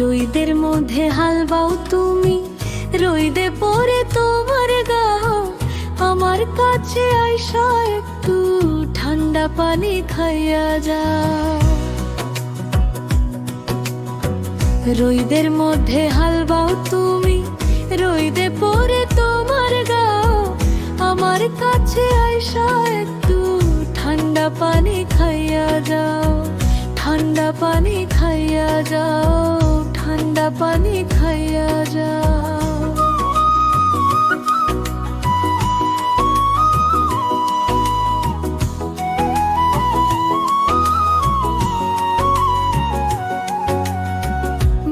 রইদের মধ্যে হাল বাও তুমি, রইদে পরে তোমার গাও। আমার কাছে আইসা একটু ঠান্ডা পানি খাইয়া যাও। রইদের মধ্যে হাল বাও তুমি, রইদে পরে তোমার গাও। আমার কাছে আইসা একটু ঠান্ডা পানি খাইয়া যাও। ঠান্ডা পানি খাইয়া যাও, ঠান্ডা পানি খাইয়া যাও।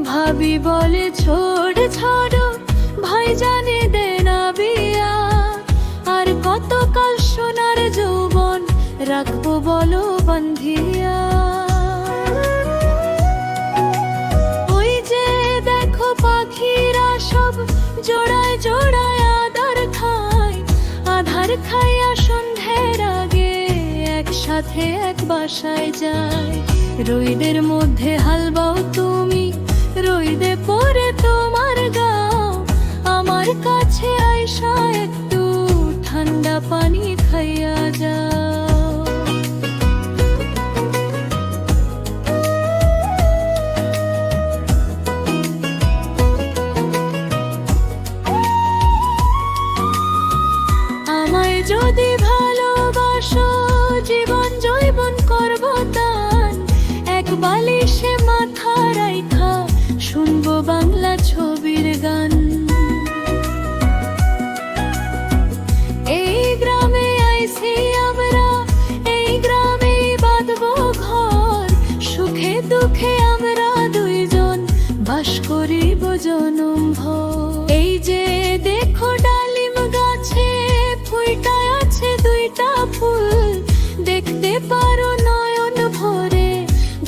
ভাবি বলে ছোড় ছাড়ো, ভাই জানে দে না বিয়া। আর কতকাল সোনার যৌবন রাখবো বলো বান্ধিয়া। ওই যে দেখো পাখিরা সব জোড়ায় জোড়ায় আদর খায়। আধার খাইয়া সন্ধ্যের আগে একসাথে এক বাসায় যায়। রইদের মধ্যে হাল বাও তুমি, রইদে পরে তোমার গাও। আমার কাছে আইসা একটু ঠান্ডা পানি খাইয়া যাও। আমায় যদি ভালোবাসো, জীবন জৈবন করব দান। এক বালিশে মাথা রাইখা শুনবো বাংলা ছবির গান। এই গ্রামে আইছি আমরা, এই গ্রামে বাঁধবো ঘর। সুখে দুঃখে আমরা দুইজন বাস করিব জনম ভর। এই যে দেখো ডালিম গাছে ফুইটা আছে দুইটা ফুল। দেখতে পারো নয়ন ভরে,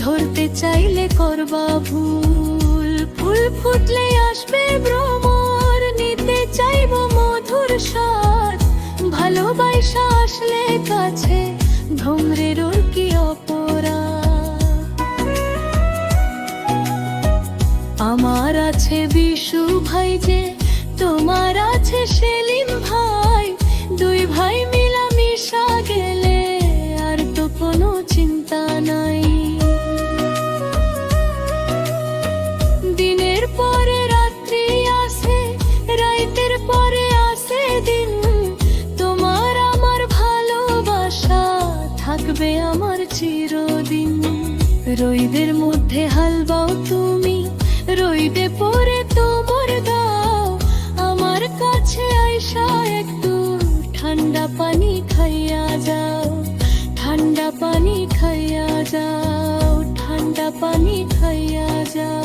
ধরতে চাইলে করবা ভুল। ফুল ফুটলে আসবে ভ্রমর, নিতে চাইব মধুর স্বাদ। ভালোবাসা আসলে কাছে ভ্রমরের কি অপরাধ। আমার আছে বিশু ভাই যে, তোমার আছে সেলিম ভাই। দুই ভাই মিলামিশা গেলে আর তো কোনো চিন্তা নাই। দিনের পরে রাত্রি আসে, রাতের পরে আসে দিন। তোমার আমার ভালোবাসা থাকবে আমার চিরদিন। রইদের মধ্যে হাল বাও তুমি, রইদে পরে তোমার গাও। আমার কাছে আইসা একটু ঠান্ডা পানি খাইয়া যাও। ঠান্ডা পানি খাইয়া যাও, ঠান্ডা পানি খাইয়া যাও।